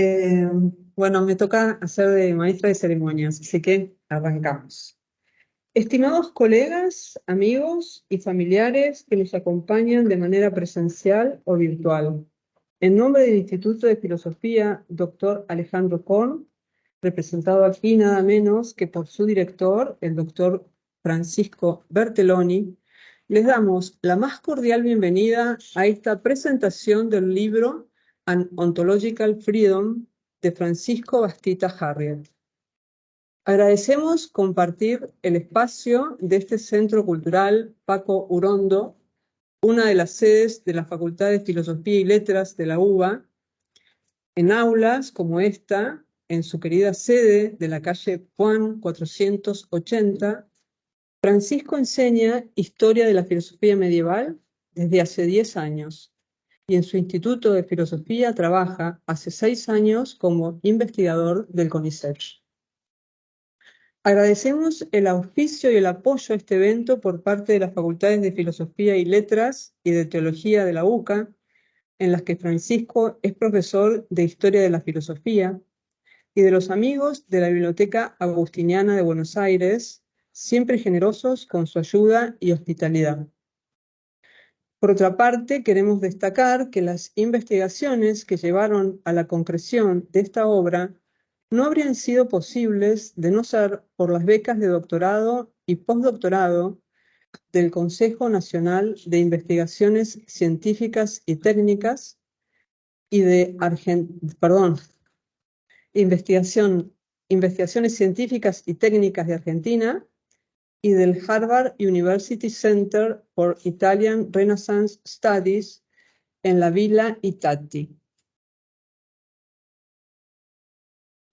Eh, bueno, me toca hacer de maestra de ceremonias, así que arrancamos. Estimados colegas, amigos y familiares que nos acompañan de manera presencial o virtual, en nombre del Instituto de Filosofía, Dr. Alejandro Korn, representado aquí nada menos que por su director, el Dr. Francisco Bertelloni, les damos la más cordial bienvenida a esta presentación del libro An Ontological Freedom de Francisco Bastita Harriet. Agradecemos compartir el espacio de este Centro Cultural Paco Urondo, una de las sedes de la Facultad de Filosofía y Letras de la UBA, en aulas como esta, en su querida sede de la calle Juan 480, Francisco enseña Historia de la Filosofía Medieval desde hace 10 años y en su Instituto de Filosofía trabaja hace 6 años como investigador del CONICET. Agradecemos el auspicio y el apoyo a este evento por parte de las Facultades de Filosofía y Letras y de Teología de la UCA, en las que Francisco es profesor de Historia de la Filosofía, y de los amigos de la Biblioteca Agustiniana de Buenos Aires, siempre generosos con su ayuda y hospitalidad. Por otra parte, queremos destacar que las investigaciones que llevaron a la concreción de esta obra no habrían sido posibles de no ser por las becas de doctorado y postdoctorado del Consejo Nacional de Investigaciones Científicas y Técnicas y de Investigaciones Científicas y Técnicas de Argentina y del Harvard University Center for Italian Renaissance Studies en la Villa Itati.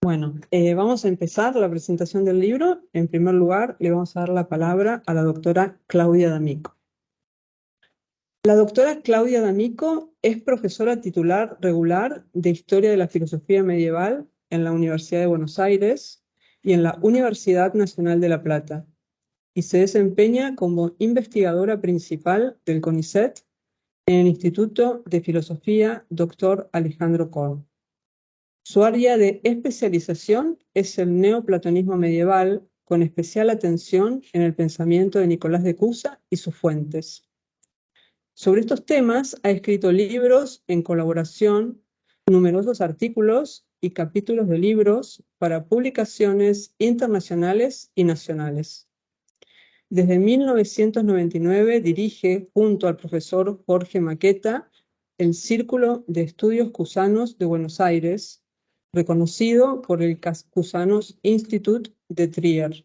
Bueno, vamos a empezar la presentación del libro. En primer lugar, le vamos a dar la palabra a la doctora Claudia D'Amico. La doctora Claudia D'Amico es profesora titular regular de Historia de la Filosofía Medieval en la Universidad de Buenos Aires y en la Universidad Nacional de La Plata, y se desempeña como investigadora principal del CONICET en el Instituto de Filosofía Dr. Alejandro Korn. Su área de especialización es el neoplatonismo medieval, con especial atención en el pensamiento de Nicolás de Cusa y sus fuentes. Sobre estos temas ha escrito libros en colaboración, numerosos artículos y capítulos de libros para publicaciones internacionales y nacionales. Desde 1999 dirige, junto al profesor Jorge Maqueta, el Círculo de Estudios Cusanos de Buenos Aires, reconocido por el Cusanos Institute de Trier,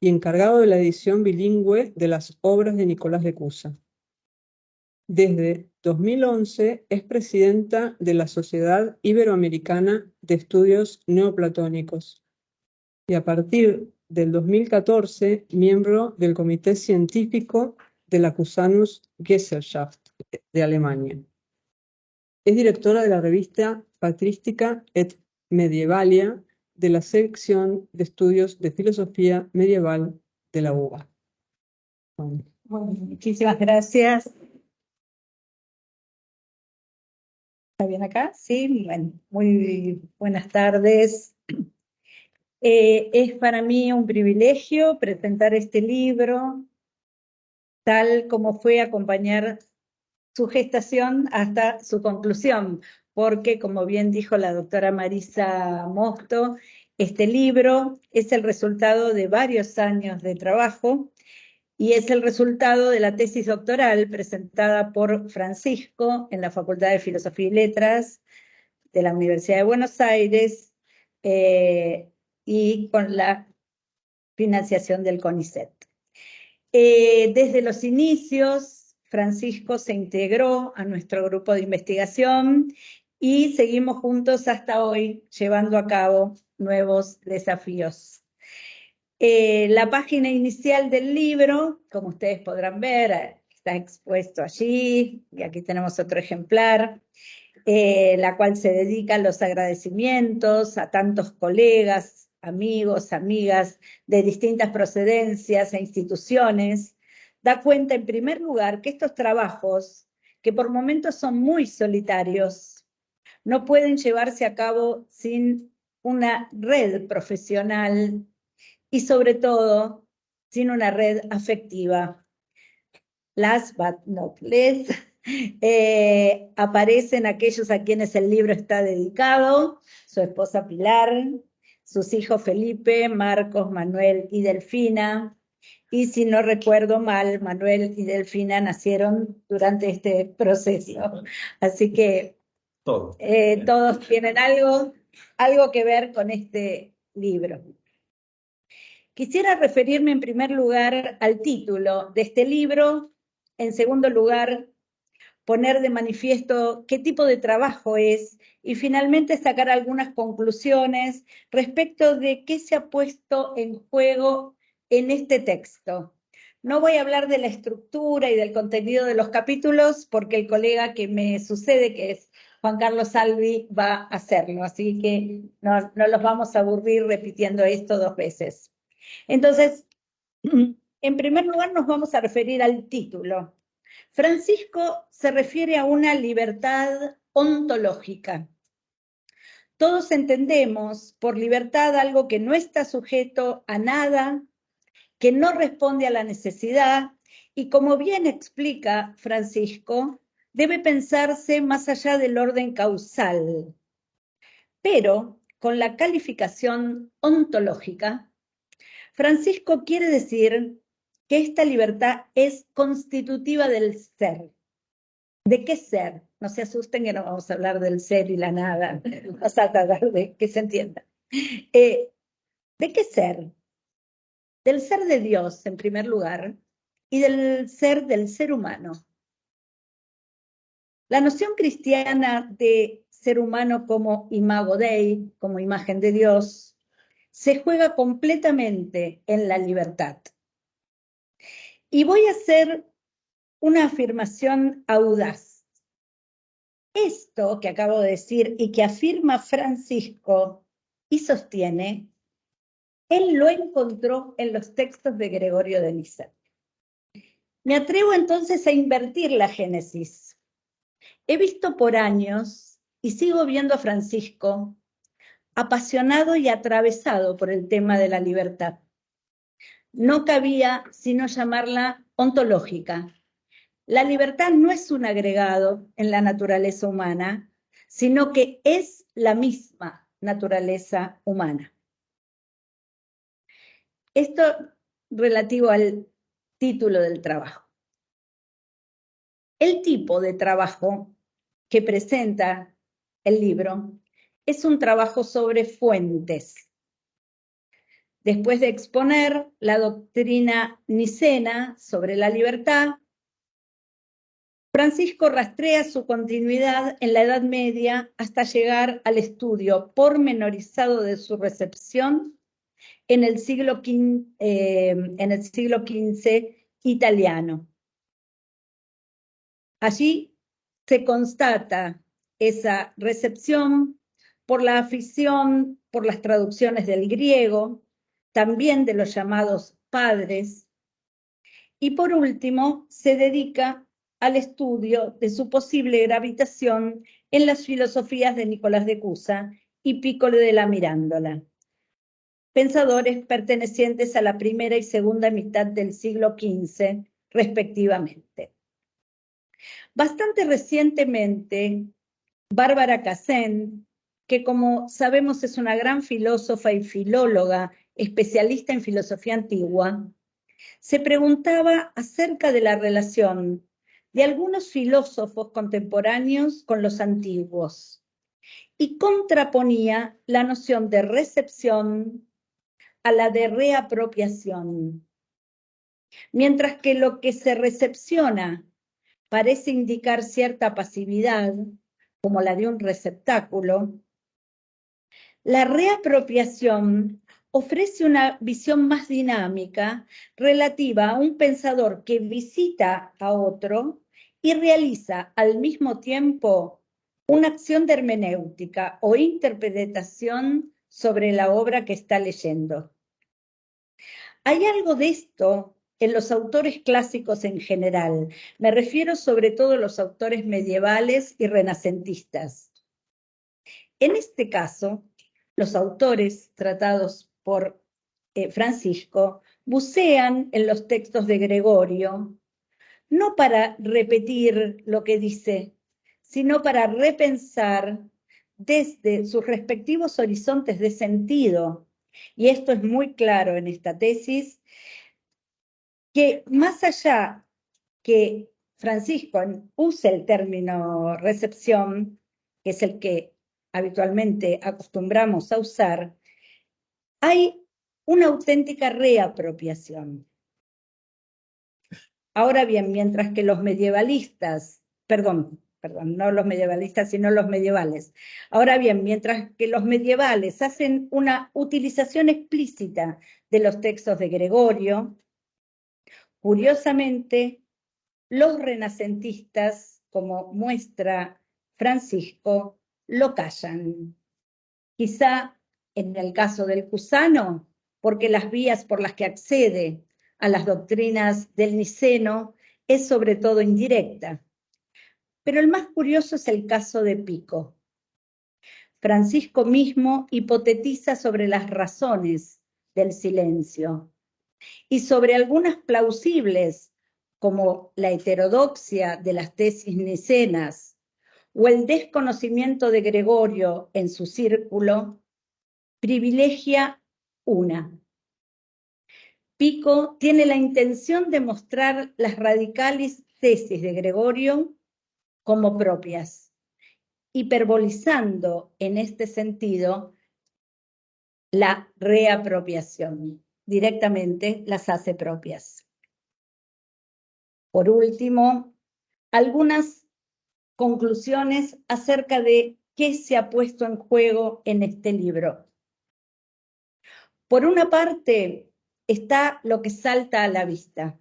y encargado de la edición bilingüe de las obras de Nicolás de Cusa. Desde 2011 es presidenta de la Sociedad Iberoamericana de Estudios Neoplatónicos y a partir del 2014 miembro del Comité Científico de la Cusanus Gesellschaft de Alemania. Es directora de la revista Patristica et Medievalia de la sección de estudios de filosofía medieval de la UBA. Bueno, muchísimas gracias. ¿Está bien acá? Sí, bueno, muy buenas tardes. Es para mí un privilegio presentar este libro, tal como fue acompañar su gestación hasta su conclusión, porque, como bien dijo la doctora Marisa Mosto, este libro es el resultado de varios años de trabajo y es el resultado de la tesis doctoral presentada por Francisco en la Facultad de Filosofía y Letras de la Universidad de Buenos Aires y con la financiación del CONICET. Desde los inicios, Francisco se integró a nuestro grupo de investigación y seguimos juntos hasta hoy, llevando a cabo nuevos desafíos. La página inicial del libro, como ustedes podrán ver, está expuesto allí, y aquí tenemos otro ejemplar, la cual se dedica a los agradecimientos a tantos colegas, amigos, amigas de distintas procedencias e instituciones. Da cuenta, en primer lugar, que estos trabajos, que por momentos son muy solitarios, no pueden llevarse a cabo sin una red profesional y sobre todo sin una red afectiva. Last but not least, aparecen aquellos a quienes el libro está dedicado: su esposa Pilar, sus hijos Felipe, Marcos, Manuel y Delfina. Y si no recuerdo mal, Manuel y Delfina nacieron durante este proceso. Así que todos tienen algo que ver con este libro. Quisiera referirme en primer lugar al título de este libro. En segundo lugar, poner de manifiesto qué tipo de trabajo es y finalmente sacar algunas conclusiones respecto de qué se ha puesto en juego en este texto. No voy a hablar de la estructura y del contenido de los capítulos porque el colega que me sucede, que es Juan Carlos Salvi, va a hacerlo, así que no los vamos a aburrir repitiendo esto 2 veces. Entonces, en primer lugar nos vamos a referir al título. Francisco se refiere a una libertad ontológica. Todos entendemos por libertad algo que no está sujeto a nada, que no responde a la necesidad y, como bien explica Francisco, debe pensarse más allá del orden causal. Pero con la calificación ontológica, Francisco quiere decir que esta libertad es constitutiva del ser. ¿De qué ser? No se asusten que no vamos a hablar del ser y la nada. Vamos a tratar de que se entienda. ¿De qué ser? Del ser de Dios, en primer lugar, y del ser humano. La noción cristiana de ser humano como imago Dei, como imagen de Dios, se juega completamente en la libertad. Y voy a hacer una afirmación audaz. Esto que acabo de decir y que afirma Francisco y sostiene, él lo encontró en los textos de Gregorio de Niza. Me atrevo entonces a invertir la génesis. He visto por años, y sigo viendo a Francisco, apasionado y atravesado por el tema de la libertad. No cabía sino llamarla ontológica. La libertad no es un agregado en la naturaleza humana, sino que es la misma naturaleza humana. Esto relativo al título del trabajo. El tipo de trabajo que presenta el libro es un trabajo sobre fuentes. Después de exponer la doctrina nicena sobre la libertad, Francisco rastrea su continuidad en la Edad Media hasta llegar al estudio pormenorizado de su recepción en el siglo XV italiano. Allí se constata esa recepción por la afición por las traducciones del griego, también de los llamados padres, y por último se dedica al estudio de su posible gravitación en las filosofías de Nicolás de Cusa y Piccolo de la Mirandola, pensadores pertenecientes a la primera y segunda mitad del siglo XV, respectivamente. Bastante recientemente, Bárbara Casén, que como sabemos es una gran filósofa y filóloga, especialista en filosofía antigua, se preguntaba acerca de la relación de algunos filósofos contemporáneos con los antiguos y contraponía la noción de recepción a la de reapropiación. Mientras que lo que se recepciona parece indicar cierta pasividad, como la de un receptáculo, la reapropiación ofrece una visión más dinámica relativa a un pensador que visita a otro y realiza al mismo tiempo una acción de hermenéutica o interpretación sobre la obra que está leyendo. Hay algo de esto en los autores clásicos en general. Me refiero sobre todo a los autores medievales y renacentistas. En este caso, los autores tratados por Francisco bucean en los textos de Gregorio, no para repetir lo que dice, sino para repensar desde sus respectivos horizontes de sentido. Y esto es muy claro en esta tesis, que más allá que Francisco use el término recepción, que es el que habitualmente acostumbramos a usar, hay una auténtica reapropiación. Ahora bien, mientras que los medievalistas, perdón, no los medievalistas, sino los medievales. Ahora bien, mientras que los medievales hacen una utilización explícita de los textos de Gregorio, curiosamente, los renacentistas, como muestra Francisco, lo callan. Quizá en el caso del Cusano, porque las vías por las que accede a las doctrinas del Niceno es sobre todo indirecta. Pero el más curioso es el caso de Pico. Francisco mismo hipotetiza sobre las razones del silencio y sobre algunas plausibles, como la heterodoxia de las tesis nicenas o el desconocimiento de Gregorio en su círculo, privilegia una. Pico tiene la intención de mostrar las radicales tesis de Gregorio como propias, hiperbolizando en este sentido la reapropiación. Directamente las hace propias. Por último, algunas conclusiones acerca de qué se ha puesto en juego en este libro. Por una parte, está lo que salta a la vista.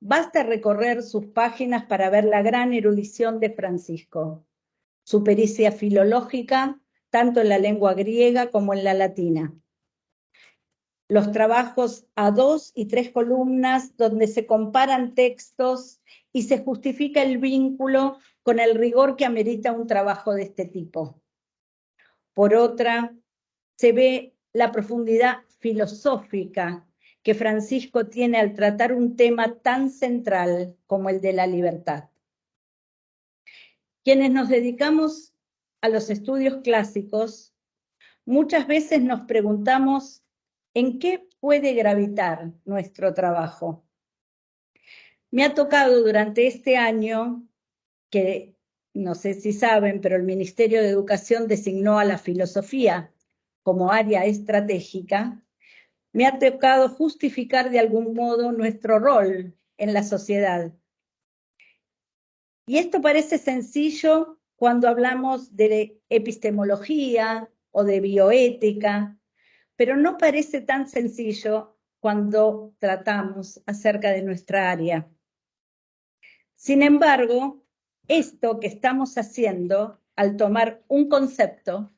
Basta recorrer sus páginas para ver la gran erudición de Francisco, su pericia filológica, tanto en la lengua griega como en la latina. Los trabajos a 2 y 3 columnas donde se comparan textos y se justifica el vínculo con el rigor que amerita un trabajo de este tipo. Por otra, se ve la profundidad filosófica que Francisco tiene al tratar un tema tan central como el de la libertad. Quienes nos dedicamos a los estudios clásicos, muchas veces nos preguntamos en qué puede gravitar nuestro trabajo. Me ha tocado durante este año, que no sé si saben, pero el Ministerio de Educación designó a la filosofía como área estratégica, me ha tocado justificar de algún modo nuestro rol en la sociedad. Y esto parece sencillo cuando hablamos de epistemología o de bioética, pero no parece tan sencillo cuando tratamos acerca de nuestra área. Sin embargo, esto que estamos haciendo al tomar un concepto,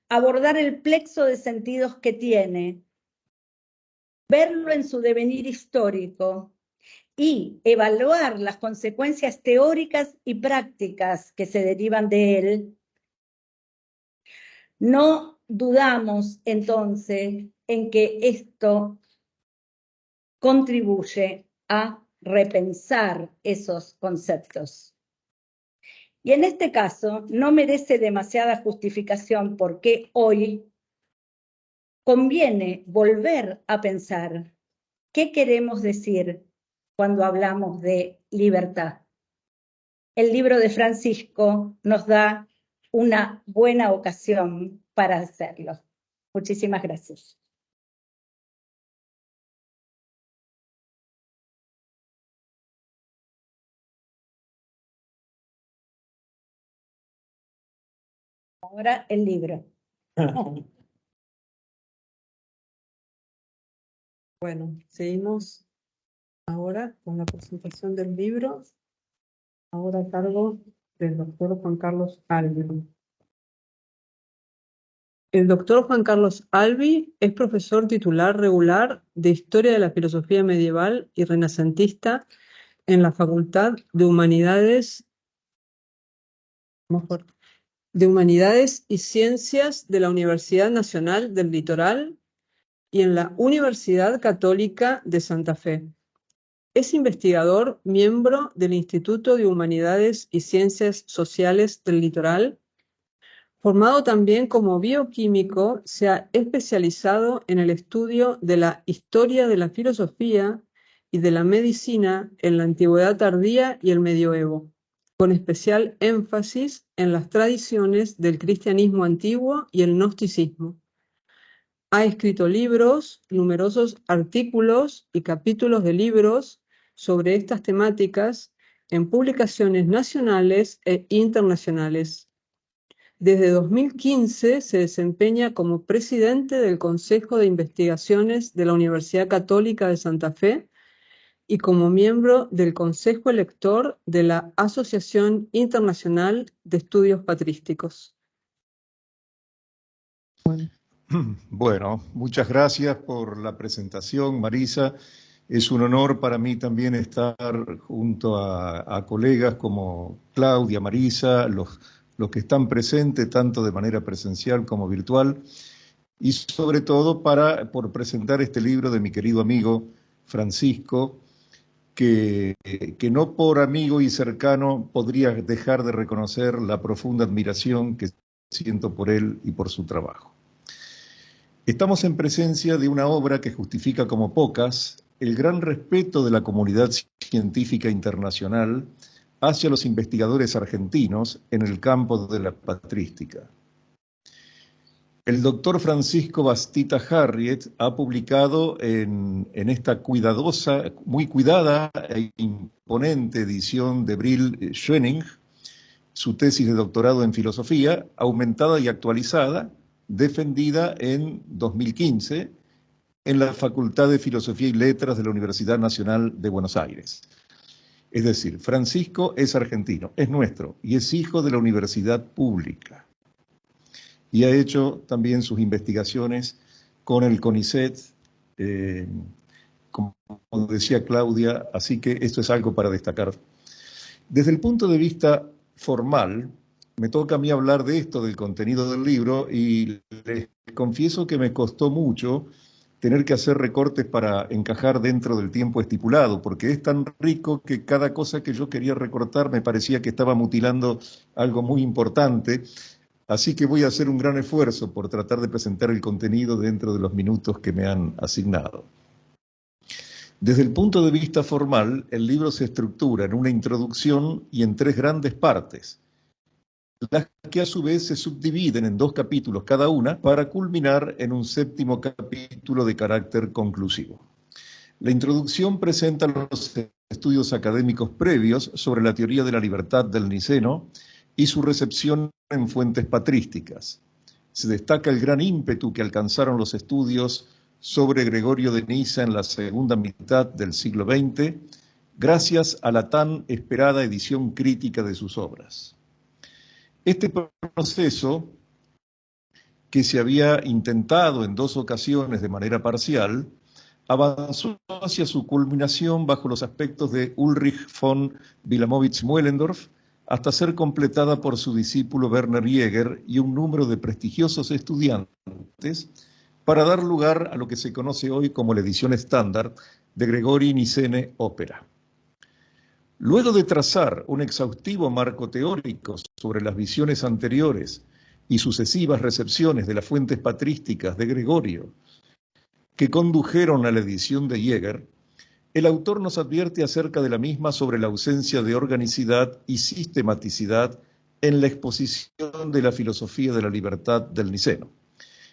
abordar el plexo de sentidos que tiene, verlo en su devenir histórico y evaluar las consecuencias teóricas y prácticas que se derivan de él, no dudamos entonces en que esto contribuye a repensar esos conceptos. Y en este caso no merece demasiada justificación porque hoy conviene volver a pensar qué queremos decir cuando hablamos de libertad. El libro de Francisco nos da una buena ocasión para hacerlo. Muchísimas gracias. Ahora el libro. Bueno, seguimos ahora con la presentación del libro, ahora a cargo del doctor Juan Carlos Albi. El doctor Juan Carlos Albi es profesor titular regular de Historia de la Filosofía Medieval y Renacentista en la Facultad de Humanidades de Humanidades y Ciencias de la Universidad Nacional del Litoral y en la Universidad Católica de Santa Fe. Es investigador, miembro del Instituto de Humanidades y Ciencias Sociales del Litoral. Formado también como bioquímico, se ha especializado en el estudio de la historia de la filosofía y de la medicina en la Antigüedad tardía y el Medioevo, con especial énfasis en las tradiciones del cristianismo antiguo y el gnosticismo. Ha escrito libros, numerosos artículos y capítulos de libros sobre estas temáticas en publicaciones nacionales e internacionales. Desde 2015 se desempeña como presidente del Consejo de Investigaciones de la Universidad Católica de Santa Fe y como miembro del Consejo Elector de la Asociación Internacional de Estudios Patrísticos. Bueno, muchas gracias por la presentación, Marisa. Es un honor para mí también estar junto a colegas como Claudia, Marisa, los que están presentes tanto de manera presencial como virtual, y sobre todo por presentar este libro de mi querido amigo Francisco, que no por amigo y cercano podría dejar de reconocer la profunda admiración que siento por él y por su trabajo. Estamos en presencia de una obra que justifica como pocas el gran respeto de la comunidad científica internacional hacia los investigadores argentinos en el campo de la patrística. El doctor Francisco Bastita Harriet ha publicado en esta cuidadosa, muy cuidada e imponente edición de Brill Schwenning su tesis de doctorado en filosofía, aumentada y actualizada, defendida en 2015 en la Facultad de Filosofía y Letras de la Universidad Nacional de Buenos Aires. Es decir, Francisco es argentino, es nuestro, y es hijo de la universidad pública. Y ha hecho también sus investigaciones con el CONICET, como decía Claudia, así que esto es algo para destacar. Desde el punto de vista formal, me toca a mí hablar de esto, del contenido del libro, y les confieso que me costó mucho tener que hacer recortes para encajar dentro del tiempo estipulado, porque es tan rico que cada cosa que yo quería recortar me parecía que estaba mutilando algo muy importante, así que voy a hacer un gran esfuerzo por tratar de presentar el contenido dentro de los minutos que me han asignado. Desde el punto de vista formal, el libro se estructura en una introducción y en 3 grandes partes, las que a su vez se subdividen en 2 capítulos cada una para culminar en un 7º capítulo de carácter conclusivo. La introducción presenta los estudios académicos previos sobre la teoría de la libertad del Niceno y su recepción en fuentes patrísticas. Se destaca el gran ímpetu que alcanzaron los estudios sobre Gregorio de Nisa en la segunda mitad del siglo XX, gracias a la tan esperada edición crítica de sus obras. Este proceso, que se había intentado en 2 ocasiones de manera parcial, avanzó hacia su culminación bajo los aspectos de Ulrich von Wilamowitz-Moellendorff, hasta ser completada por su discípulo Werner Jäger y un número de prestigiosos estudiantes, para dar lugar a lo que se conoce hoy como la edición estándar de Gregori Nicene Opera. Luego de trazar un exhaustivo marco teórico sobre las visiones anteriores y sucesivas recepciones de las fuentes patrísticas de Gregorio, que condujeron a la edición de Jäger, el autor nos advierte acerca de la misma sobre la ausencia de organicidad y sistematicidad en la exposición de la filosofía de la libertad del Niceno.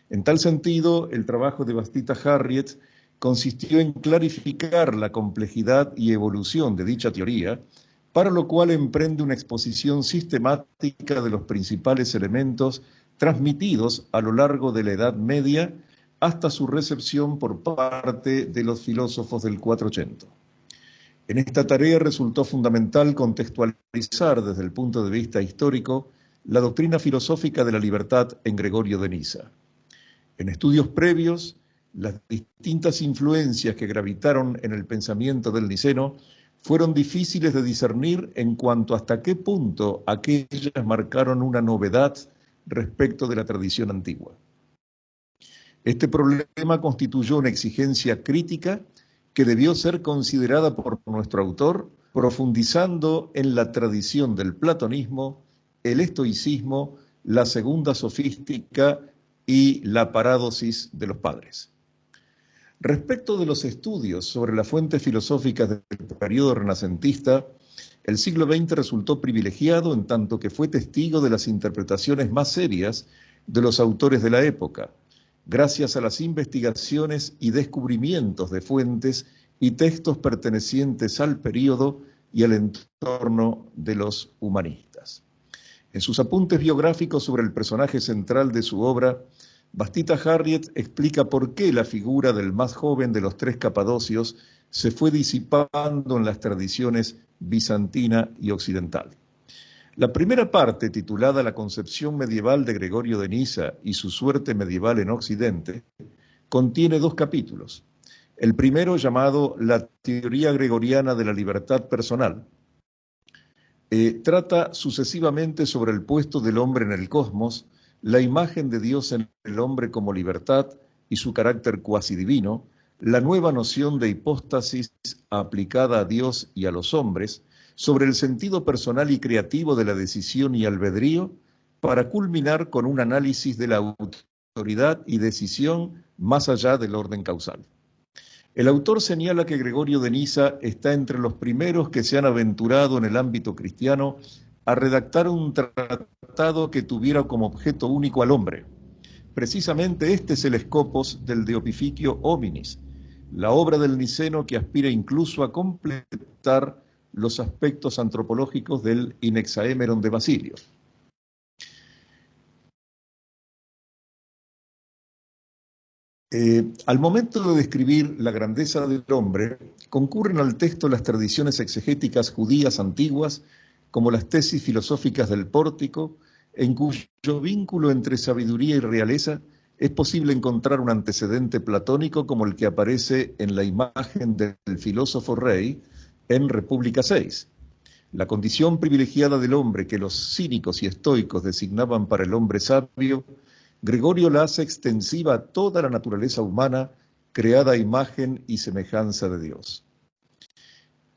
En tal sentido, el trabajo de Bastita Harriet consistió en clarificar la complejidad y evolución de dicha teoría, para lo cual emprende una exposición sistemática de los principales elementos transmitidos a lo largo de la Edad Media hasta su recepción por parte de los filósofos del 480. En esta tarea resultó fundamental contextualizar desde el punto de vista histórico la doctrina filosófica de la libertad en Gregorio de Nisa. En estudios previos, las distintas influencias que gravitaron en el pensamiento del Niceno fueron difíciles de discernir en cuanto hasta qué punto aquellas marcaron una novedad respecto de la tradición antigua. Este problema constituyó una exigencia crítica que debió ser considerada por nuestro autor, profundizando en la tradición del platonismo, el estoicismo, la segunda sofística y la parádosis de los padres. Respecto de los estudios sobre las fuentes filosóficas del periodo renacentista, el siglo XX resultó privilegiado en tanto que fue testigo de las interpretaciones más serias de los autores de la época, gracias a las investigaciones y descubrimientos de fuentes y textos pertenecientes al período y al entorno de los humanistas. En sus apuntes biográficos sobre el personaje central de su obra, Bastita Harriet explica por qué la figura del más joven de los tres capadocios se fue disipando en las tradiciones bizantina y occidental. La primera parte, titulada La concepción medieval de Gregorio de Nisa y su suerte medieval en Occidente, contiene 2 capítulos. El primero, llamado La teoría gregoriana de la libertad personal, trata sucesivamente sobre el puesto del hombre en el cosmos, la imagen de Dios en el hombre como libertad y su carácter cuasi divino, la nueva noción de hipóstasis aplicada a Dios y a los hombres, sobre el sentido personal y creativo de la decisión y albedrío, para culminar con un análisis de la autoridad y decisión más allá del orden causal. El autor señala que Gregorio de Nisa está entre los primeros que se han aventurado en el ámbito cristiano a redactar un tratado que tuviera como objeto único al hombre. Precisamente este es el scopus del De Opificio Hominis, la obra del niceno que aspira incluso a completar los aspectos antropológicos del Inexaemeron de Basilio. Al momento de describir la grandeza del hombre, concurren al texto las tradiciones exegéticas judías antiguas, como las tesis filosóficas del Pórtico, en cuyo vínculo entre sabiduría y realeza es posible encontrar un antecedente platónico como el que aparece en la imagen del filósofo rey en República 6. La condición privilegiada del hombre que los cínicos y estoicos designaban para el hombre sabio, Gregorio la hace extensiva a toda la naturaleza humana, creada a imagen y semejanza de Dios.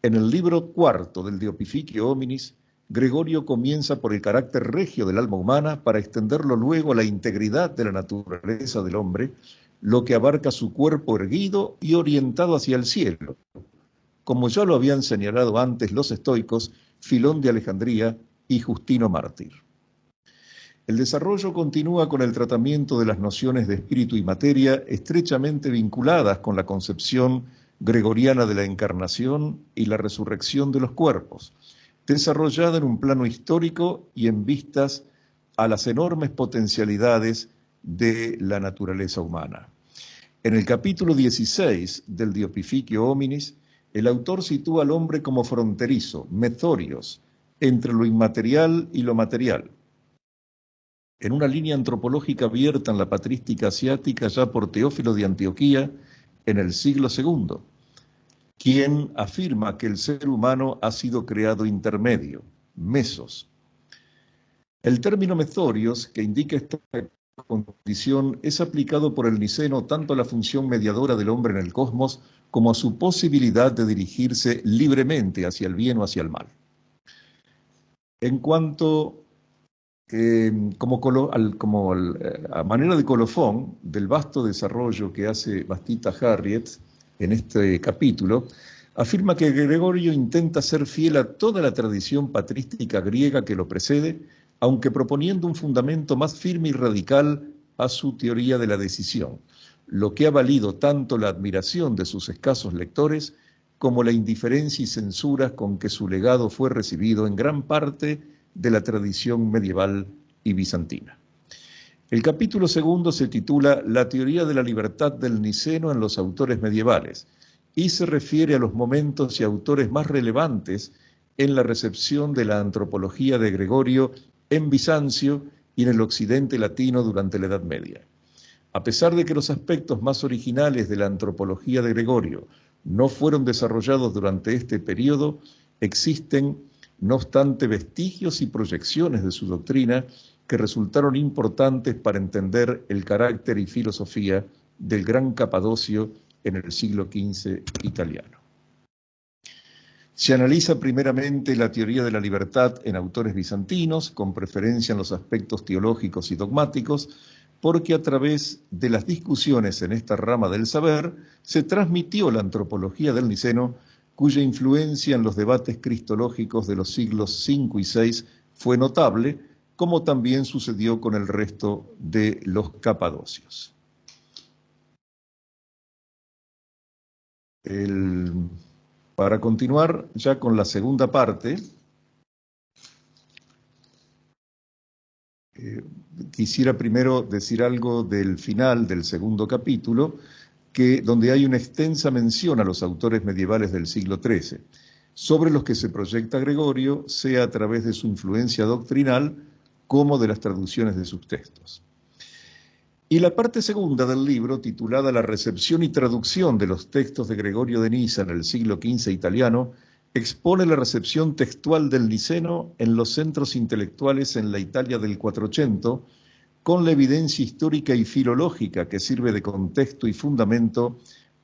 En el libro 4 del De Opificio Hominis, Gregorio comienza por el carácter regio del alma humana para extenderlo luego a la integridad de la naturaleza del hombre, lo que abarca su cuerpo erguido y orientado hacia el cielo, como ya lo habían señalado antes los estoicos Filón de Alejandría y Justino Mártir. El desarrollo continúa con el tratamiento de las nociones de espíritu y materia estrechamente vinculadas con la concepción gregoriana de la encarnación y la resurrección de los cuerpos, desarrollada en un plano histórico y en vistas a las enormes potencialidades de la naturaleza humana. En el capítulo 16 del De Opificio Hominis, el autor sitúa al hombre como fronterizo, methorios, entre lo inmaterial y lo material, en una línea antropológica abierta en la patrística asiática ya por Teófilo de Antioquía en el siglo II, quien afirma que el ser humano ha sido creado intermedio, mesos. El término methorios, que indica esta condición, es aplicado por el niceno tanto a la función mediadora del hombre en el cosmos como a su posibilidad de dirigirse libremente hacia el bien o hacia el mal. En cuanto a manera de colofón del vasto desarrollo que hace Bastita Harriet en este capítulo, afirma que Gregorio intenta ser fiel a toda la tradición patrística griega que lo precede, aunque proponiendo un fundamento más firme y radical a su teoría de la decisión, lo que ha valido tanto la admiración de sus escasos lectores como la indiferencia y censura con que su legado fue recibido en gran parte de la tradición medieval y bizantina. El capítulo 2 se titula La teoría de la libertad del niceno en los autores medievales y se refiere a los momentos y autores más relevantes en la recepción de la antropología de Gregorio en Bizancio y en el occidente latino durante la Edad Media. A pesar de que los aspectos más originales de la antropología de Gregorio no fueron desarrollados durante este periodo, existen, no obstante, vestigios y proyecciones de su doctrina que resultaron importantes para entender el carácter y filosofía del gran Capadocio en el siglo XV italiano. Se analiza primeramente la teoría de la libertad en autores bizantinos, con preferencia en los aspectos teológicos y dogmáticos, porque a través de las discusiones en esta rama del saber se transmitió la antropología del Niceno, cuya influencia en los debates cristológicos de los siglos V y VI fue notable, como también sucedió con el resto de los capadocios. Para continuar ya con la segunda parte, quisiera primero decir algo del final del segundo capítulo, donde hay una extensa mención a los autores medievales del siglo XIII, sobre los que se proyecta Gregorio, sea a través de su influencia doctrinal como de las traducciones de sus textos. Y la parte segunda del libro, titulada La recepción y traducción de los textos de Gregorio de Nisa en el siglo XV italiano, expone la recepción textual del niceno en los centros intelectuales en la Italia del 400, con la evidencia histórica y filológica que sirve de contexto y fundamento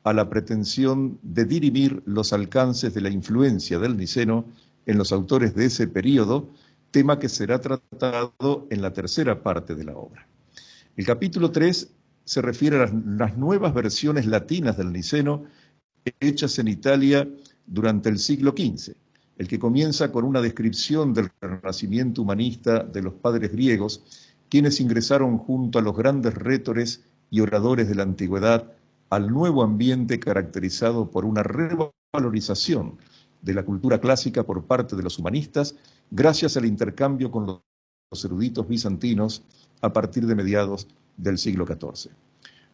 a la pretensión de dirimir los alcances de la influencia del niceno en los autores de ese período, tema que será tratado en la tercera parte de la obra. El capítulo 3 se refiere a las nuevas versiones latinas del niceno hechas en Italia durante el siglo XV, el que comienza con una descripción del renacimiento humanista de los padres griegos, quienes ingresaron junto a los grandes rhétores y oradores de la antigüedad al nuevo ambiente caracterizado por una revalorización de la cultura clásica por parte de los humanistas, gracias al intercambio con los eruditos bizantinos a partir de mediados del siglo XIV.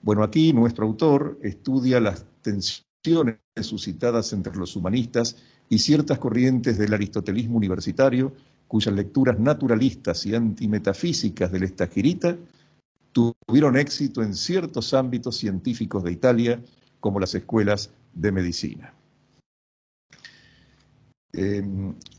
Bueno, aquí nuestro autor estudia las tensiones suscitadas entre los humanistas y ciertas corrientes del aristotelismo universitario, cuyas lecturas naturalistas y antimetafísicas del Estagirita tuvieron éxito en ciertos ámbitos científicos de Italia, como las escuelas de medicina.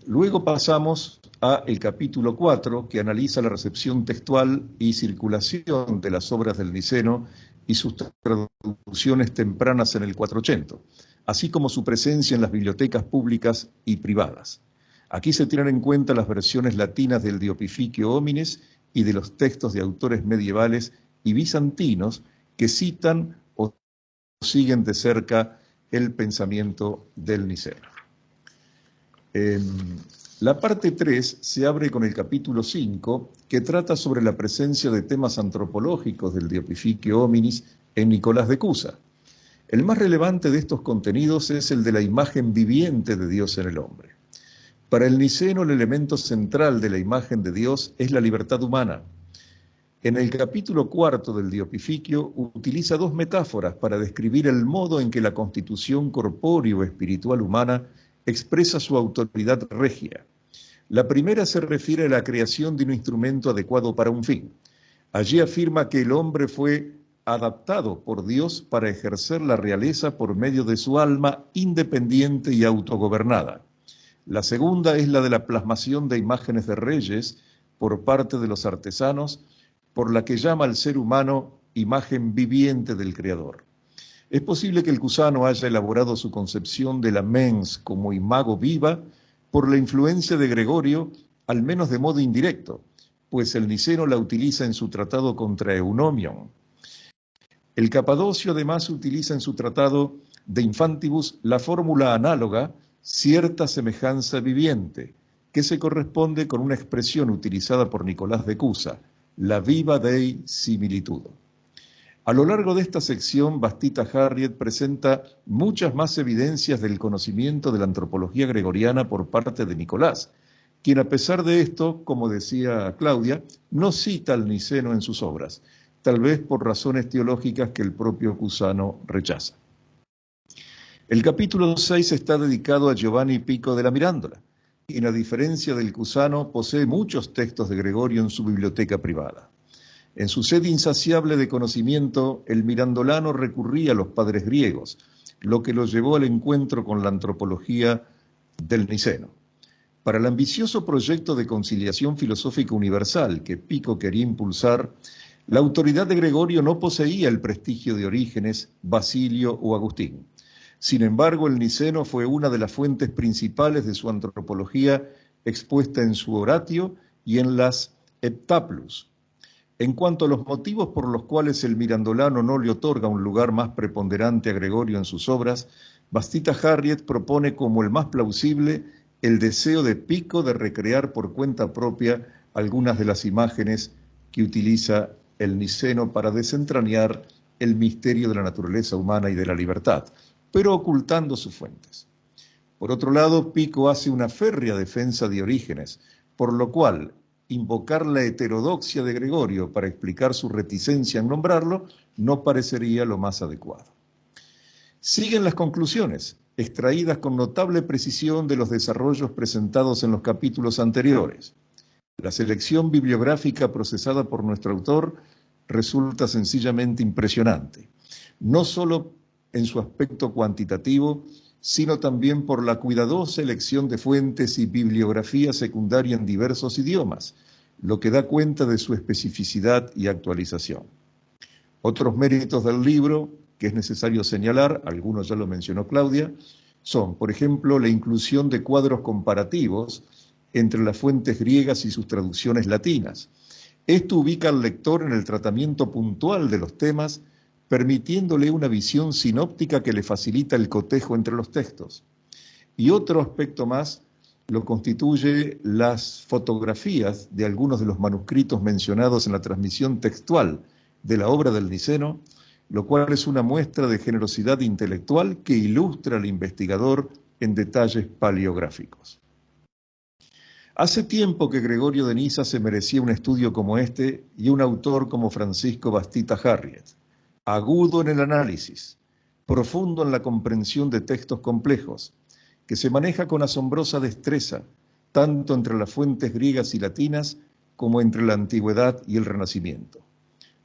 Luego pasamos al capítulo 4, que analiza la recepción textual y circulación de las obras del Niceno y sus traducciones tempranas en el 400, así como su presencia en las bibliotecas públicas y privadas. Aquí se tienen en cuenta las versiones latinas del De Opificio Homines y de los textos de autores medievales y bizantinos que citan o siguen de cerca el pensamiento del Niceno. La parte 3 se abre con el capítulo 5, que trata sobre la presencia de temas antropológicos del De Opificio Hominis en Nicolás de Cusa. El más relevante de estos contenidos es el de la imagen viviente de Dios en el hombre. Para el niceno, el elemento central de la imagen de Dios es la libertad humana. En el capítulo 4 del De Opificio utiliza dos metáforas para describir el modo en que la constitución corpóreo-espiritual humana expresa su autoridad regia. La primera se refiere a la creación de un instrumento adecuado para un fin. Allí afirma que el hombre fue adaptado por Dios para ejercer la realeza por medio de su alma independiente y autogobernada. La segunda es la de la plasmación de imágenes de reyes por parte de los artesanos, por la que llama al ser humano imagen viviente del Creador. Es posible que el Cusano haya elaborado su concepción de la mens como imago viva por la influencia de Gregorio, al menos de modo indirecto, pues el niceno la utiliza en su tratado contra Eunomion. El Capadocio además utiliza en su tratado De Infantibus la fórmula análoga, cierta semejanza viviente, que se corresponde con una expresión utilizada por Nicolás de Cusa, la viva dei similitudo. A lo largo de esta sección, Bastita Harriet presenta muchas más evidencias del conocimiento de la antropología gregoriana por parte de Nicolás, quien a pesar de esto, como decía Claudia, no cita al Niceno en sus obras, tal vez por razones teológicas que el propio Cusano rechaza. El capítulo 6 está dedicado a Giovanni Pico de la Mirandola, quien a diferencia del Cusano posee muchos textos de Gregorio en su biblioteca privada. En su sed insaciable de conocimiento, el mirandolano recurría a los padres griegos, lo que lo llevó al encuentro con la antropología del Niceno. Para el ambicioso proyecto de conciliación filosófica universal que Pico quería impulsar, la autoridad de Gregorio no poseía el prestigio de Orígenes, Basilio o Agustín. Sin embargo, el niceno fue una de las fuentes principales de su antropología expuesta en su Oratio y en las Heptaplus. En cuanto a los motivos por los cuales el mirandolano no le otorga un lugar más preponderante a Gregorio en sus obras, Bastita Harriet propone como el más plausible el deseo de Pico de recrear por cuenta propia algunas de las imágenes que utiliza el niceno para desentrañar el misterio de la naturaleza humana y de la libertad, pero ocultando sus fuentes. Por otro lado, Pico hace una férrea defensa de Orígenes, por lo cual invocar la heterodoxia de Gregorio para explicar su reticencia en nombrarlo no parecería lo más adecuado. Siguen las conclusiones, extraídas con notable precisión de los desarrollos presentados en los capítulos anteriores. La selección bibliográfica procesada por nuestro autor resulta sencillamente impresionante, no solo en su aspecto cuantitativo, sino también por la cuidadosa elección de fuentes y bibliografía secundaria en diversos idiomas, lo que da cuenta de su especificidad y actualización. Otros méritos del libro que es necesario señalar, algunos ya lo mencionó Claudia, son, por ejemplo, la inclusión de cuadros comparativos entre las fuentes griegas y sus traducciones latinas. Esto ubica al lector en el tratamiento puntual de los temas, permitiéndole una visión sinóptica que le facilita el cotejo entre los textos. Y otro aspecto más lo constituye las fotografías de algunos de los manuscritos mencionados en la transmisión textual de la obra del Niceno, lo cual es una muestra de generosidad intelectual que ilustra al investigador en detalles paleográficos. Hace tiempo que Gregorio de Niza se merecía un estudio como este y un autor como Francisco Bastita Harriet, agudo en el análisis, profundo en la comprensión de textos complejos, que se maneja con asombrosa destreza, tanto entre las fuentes griegas y latinas como entre la antigüedad y el Renacimiento.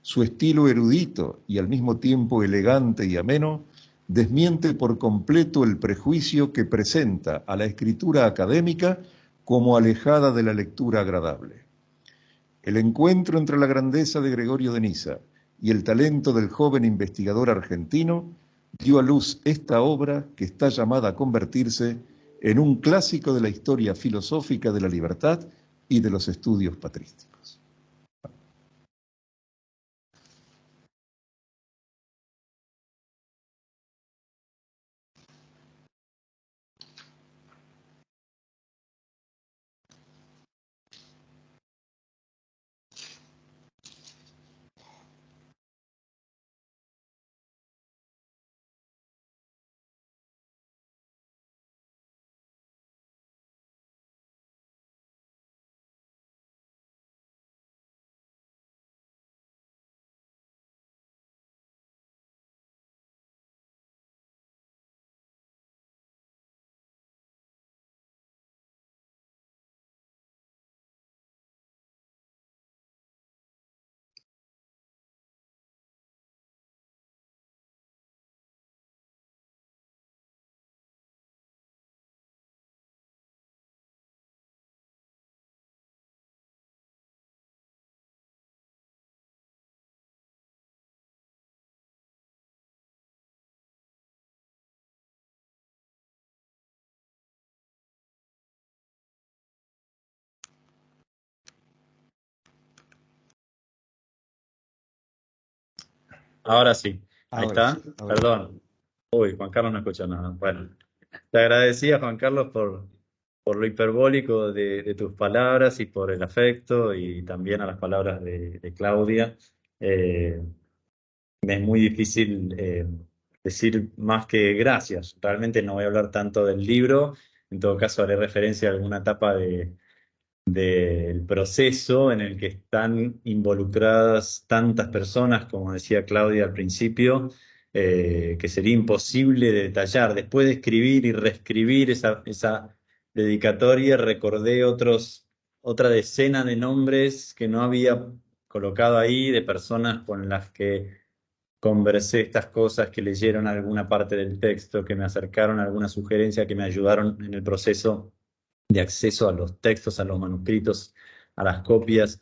Su estilo erudito y al mismo tiempo elegante y ameno desmiente por completo el prejuicio que presenta a la escritura académica como alejada de la lectura agradable. El encuentro entre la grandeza de Gregorio de Niza y el talento del joven investigador argentino dio a luz esta obra que está llamada a convertirse en un clásico de la historia filosófica de la libertad y de los estudios patrísticos. Ahora sí, ahí Ahora está. sí, ahora sí. Perdón. Uy, Juan Carlos no escucha nada. Bueno, te agradecía, Juan Carlos, por lo hiperbólico de tus palabras y por el afecto y también a las palabras de Claudia. Eh, Me es muy difícil decir más que gracias. Realmente no voy a hablar tanto del libro. En todo caso, haré referencia a alguna etapa del proceso en el que están involucradas tantas personas, como decía Claudia al principio, que sería imposible de detallar. Después de escribir y reescribir esa dedicatoria, recordé otra decena de nombres que no había colocado ahí, de personas con las que conversé estas cosas, que leyeron alguna parte del texto, que me acercaron alguna sugerencia, que me ayudaron en el proceso de acceso a los textos, a los manuscritos, a las copias.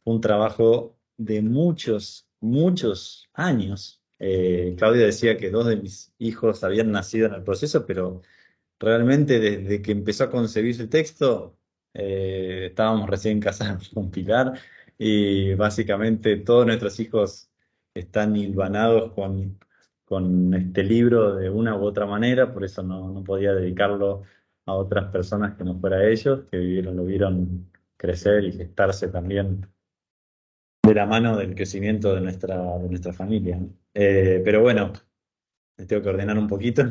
Fue un trabajo de muchos, muchos años. Claudia decía que 2 de mis hijos habían nacido en el proceso, pero realmente desde que empezó a concebirse el texto, estábamos recién casados con Pilar y básicamente todos nuestros hijos están hilvanados con este libro de una u otra manera, por eso no podía dedicarlo a otras personas que no fuera ellos, que lo vieron crecer y gestarse también de la mano del crecimiento de nuestra familia, ¿no? Pero bueno, me tengo que ordenar un poquito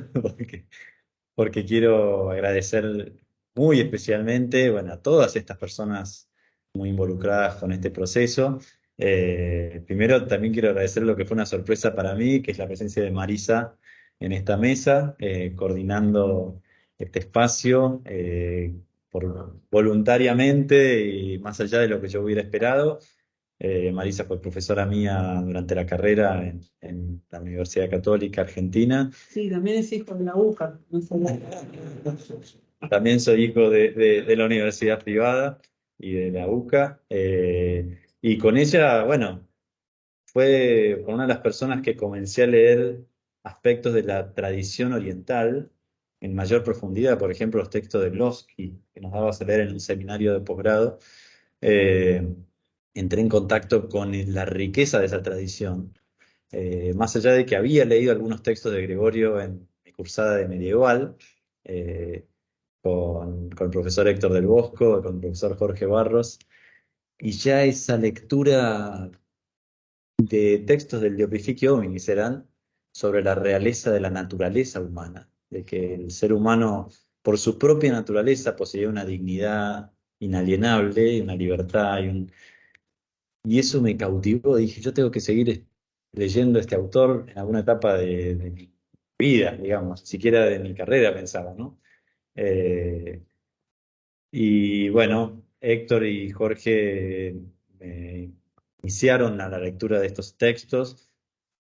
porque quiero agradecer muy especialmente, bueno, a todas estas personas muy involucradas con este proceso. Primero también quiero agradecer lo que fue una sorpresa para mí, que es la presencia de Marisa en esta mesa, coordinando este espacio, voluntariamente y más allá de lo que yo hubiera esperado. Marisa fue profesora mía durante la carrera en la Universidad Católica Argentina. Sí, también es hijo de la UCA. No sé. También soy hijo de la universidad privada y de la UCA. Y con ella, bueno, fue una de las personas que comencé a leer aspectos de la tradición oriental en mayor profundidad. Por ejemplo, los textos de Blonsky, que nos daba a leer en un seminario de posgrado. Eh, Entré en contacto con la riqueza de esa tradición. Más allá de que había leído algunos textos de Gregorio en mi cursada de medieval, eh, con el profesor Héctor del Bosco, con el profesor Jorge Barros, y ya esa lectura de textos del De Opificio Homini serán sobre la realeza de la naturaleza humana, de que el ser humano, por su propia naturaleza, poseía una dignidad inalienable, una libertad y eso me cautivó. Dije, yo tengo que seguir leyendo a este autor en alguna etapa de mi vida, digamos, siquiera de mi carrera pensaba, ¿no? Eh, y bueno, Héctor y Jorge me iniciaron a la lectura de estos textos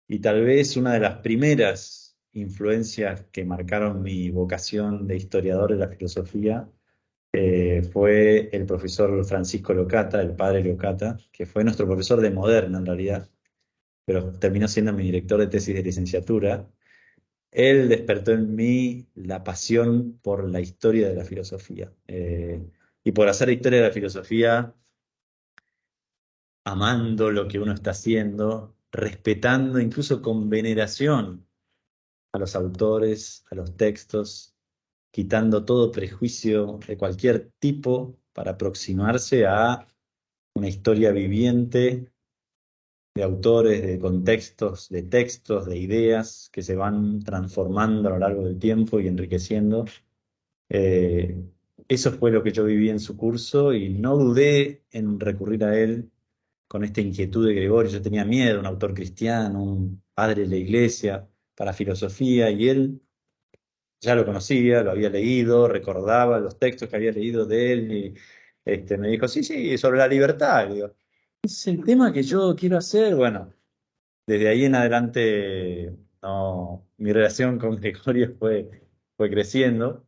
y tal vez una de las primeras influencias que marcaron mi vocación de historiador de la filosofía fue el profesor Francisco Locata, el padre Locata, que fue nuestro profesor de moderna en realidad, pero terminó siendo mi director de tesis de licenciatura. Él despertó en mí la pasión por la historia de la filosofía y por hacer historia de la filosofía amando lo que uno está haciendo, respetando incluso con veneración a los autores, a los textos, quitando todo prejuicio de cualquier tipo para aproximarse a una historia viviente de autores, de contextos, de textos, de ideas que se van transformando a lo largo del tiempo y enriqueciendo. Eh, Eso fue lo que yo viví en su curso y no dudé en recurrir a él con esta inquietud de Gregorio. Yo tenía miedo, un autor cristiano, un padre de la iglesia, para filosofía, y él ya lo conocía, lo había leído, recordaba los textos que había leído de él, y me dijo, sí, sí, sobre la libertad. Le digo, es el tema que yo quiero hacer. Bueno, desde ahí en adelante, no, mi relación con Gregorio fue creciendo.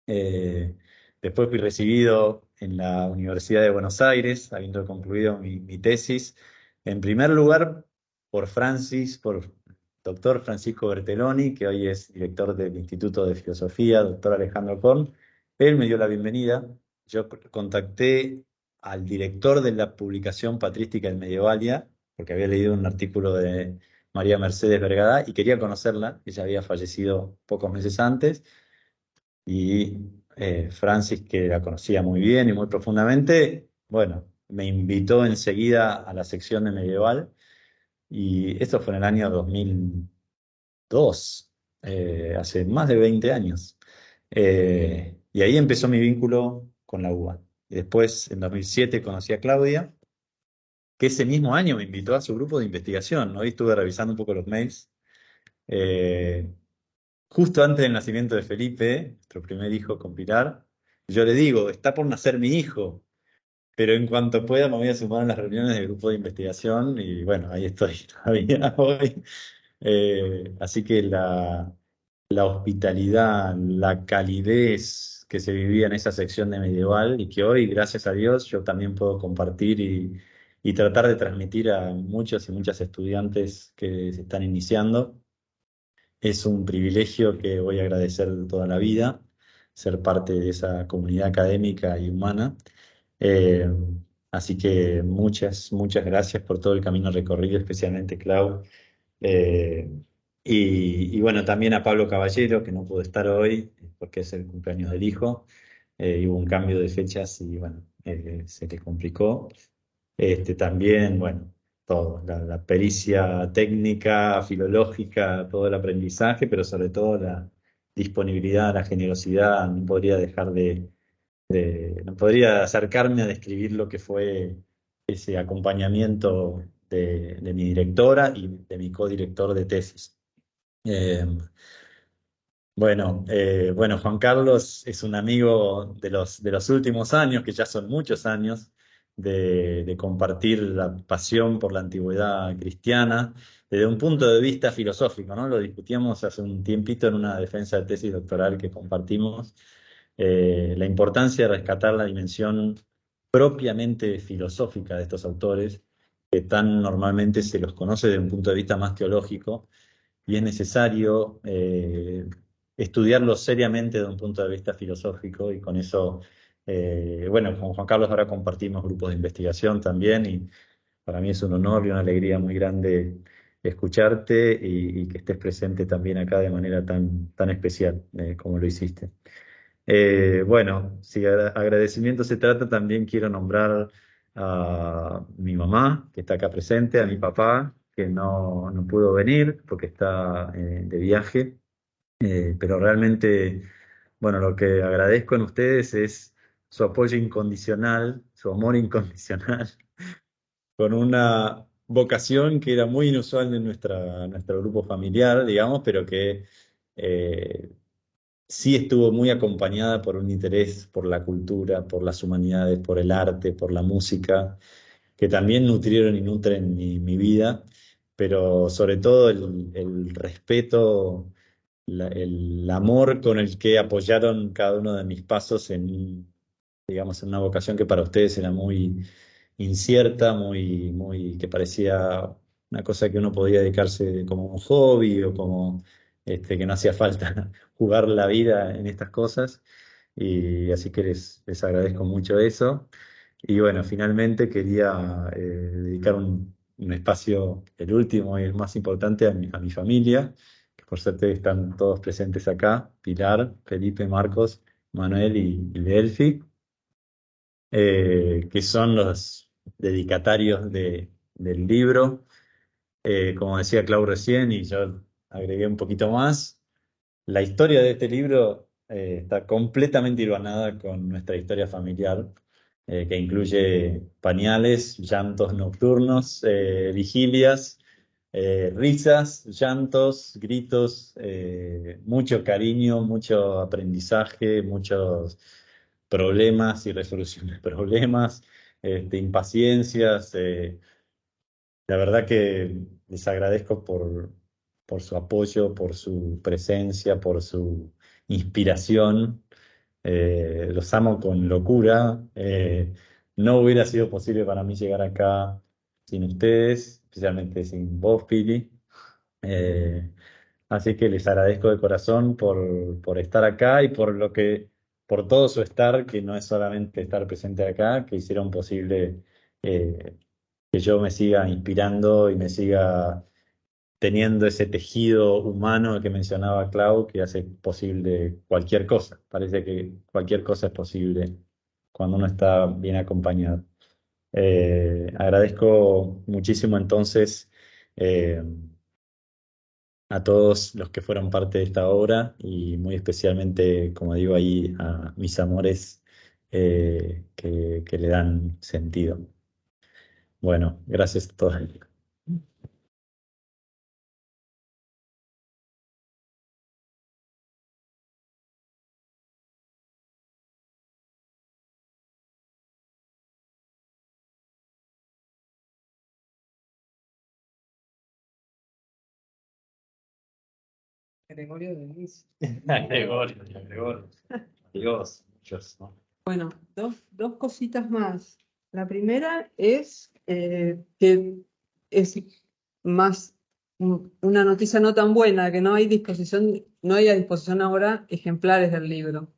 Eh, Después fui recibido en la Universidad de Buenos Aires, habiendo concluido mi tesis, en primer lugar por doctor Francisco Bertelloni, que hoy es director del Instituto de Filosofía, doctor Alejandro Korn. Él me dio la bienvenida. Yo contacté al director de la publicación patrística en Medievalia, porque había leído un artículo de María Mercedes Vergada y quería conocerla. Ella había fallecido pocos meses antes y Francis, que la conocía muy bien y muy profundamente, bueno, me invitó enseguida a la sección de medieval y esto fue en el año 2002, hace más de 20 años. Y ahí empezó mi vínculo con la UBA. Y después, en 2007, conocí a Claudia, que ese mismo año me invitó a su grupo de investigación. Hoy estuve revisando un poco los mails. Eh, Justo antes del nacimiento de Felipe, nuestro primer hijo con Pilar, yo le digo, está por nacer mi hijo, pero en cuanto pueda me voy a sumar a las reuniones del grupo de investigación y bueno, ahí estoy todavía hoy. Así que la hospitalidad, la calidez que se vivía en esa sección de medieval y que hoy, gracias a Dios, yo también puedo compartir y tratar de transmitir a muchos y muchas estudiantes que se están iniciando. Es un privilegio que voy a agradecer toda la vida, ser parte de esa comunidad académica y humana. Eh, Así que muchas gracias por todo el camino recorrido, especialmente Clau. Eh, y bueno, también a Pablo Caballero, que no pudo estar hoy porque es el cumpleaños del hijo. Y hubo un cambio de fechas y bueno, se le complicó. También, bueno, todo, la pericia técnica, filológica, todo el aprendizaje, pero sobre todo la disponibilidad, la generosidad, no podría dejar no podría acercarme a describir lo que fue ese acompañamiento de mi directora y de mi codirector de tesis. Eh, bueno, Juan Carlos es un amigo de los últimos años, que ya son muchos años, de compartir la pasión por la antigüedad cristiana desde un punto de vista filosófico, ¿no? Lo discutíamos hace un tiempito en una defensa de tesis doctoral que compartimos, la importancia de rescatar la dimensión propiamente filosófica de estos autores, que tan normalmente se los conoce desde un punto de vista más teológico y es necesario estudiarlo seriamente desde un punto de vista filosófico y con eso, bueno, con Juan Carlos ahora compartimos grupos de investigación también y para mí es un honor y una alegría muy grande escucharte y que estés presente también acá de manera tan especial como lo hiciste. Bueno, si agradecimiento se trata, también quiero nombrar a mi mamá, que está acá presente, a mi papá, que no pudo venir porque está de viaje, pero realmente, bueno, lo que agradezco en ustedes es su apoyo incondicional, su amor incondicional, con una vocación que era muy inusual en nuestro grupo familiar, digamos, pero que eh, sí estuvo muy acompañada por un interés por la cultura, por las humanidades, por el arte, por la música, que también nutrieron y nutren mi vida, pero sobre todo el respeto, el amor con el que apoyaron cada uno de mis pasos digamos, en una vocación que para ustedes era muy incierta, que parecía una cosa que uno podía dedicarse como un hobby o como que no hacía falta jugar la vida en estas cosas. Y así que les agradezco mucho eso. Y bueno, finalmente quería dedicar un espacio, el último y el más importante, a mi familia, que por suerte están todos presentes acá, Pilar, Felipe, Marcos, Manuel y Delphi, que son los dedicatarios del libro. Como decía Clau recién, y yo agregué un poquito más, la historia de este libro está completamente hilvanada con nuestra historia familiar, que incluye pañales, llantos nocturnos, vigilias, risas, llantos, gritos, mucho cariño, mucho aprendizaje, muchos problemas y resolución de problemas, impaciencias. La verdad que les agradezco por su apoyo, por su presencia, por su inspiración. Los amo con locura. No hubiera sido posible para mí llegar acá sin ustedes, especialmente sin vos, Pili. Eh, Así que les agradezco de corazón por estar acá y por todo su estar, que no es solamente estar presente acá, que hicieron posible que yo me siga inspirando y me siga teniendo ese tejido humano que mencionaba Clau, que hace posible cualquier cosa. Parece que cualquier cosa es posible cuando uno está bien acompañado. Agradezco muchísimo entonces eh, a todos los que fueron parte de esta obra y muy especialmente, como digo ahí, a mis amores que le dan sentido. Bueno, gracias a todos. Gregorio de Luis. Gregorio. Dios, muchos, ¿no? Bueno, dos cositas más. La primera es que es más una noticia no tan buena, que no hay a disposición ahora ejemplares del libro,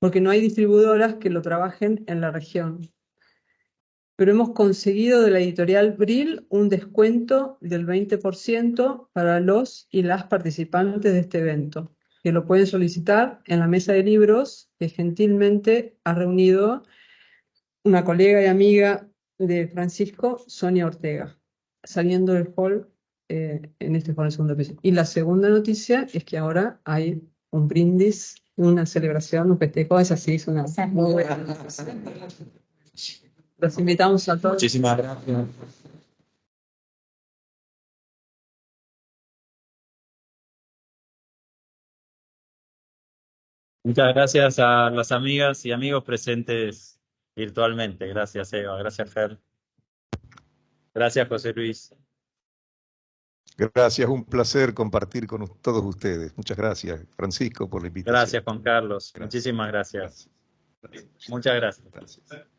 porque no hay distribuidoras que lo trabajen en la región. Pero hemos conseguido de la editorial Brill un descuento del 20% para los y las participantes de este evento, que lo pueden solicitar en la mesa de libros que gentilmente ha reunido una colega y amiga de Francisco, Sonia Ortega, saliendo del hall en este hall en segundo piso. Y la segunda noticia es que ahora hay un brindis, una celebración, un festejo, es así, es una muy buena noticia. Los invitamos a todos. Muchísimas gracias. Muchas gracias a las amigas y amigos presentes virtualmente. Gracias, Eva. Gracias, Fer. Gracias, José Luis. Gracias, un placer compartir con todos ustedes. Muchas gracias, Francisco, por la invitación. Gracias, Juan Carlos. Gracias. Muchísimas gracias. Muchas gracias. Gracias.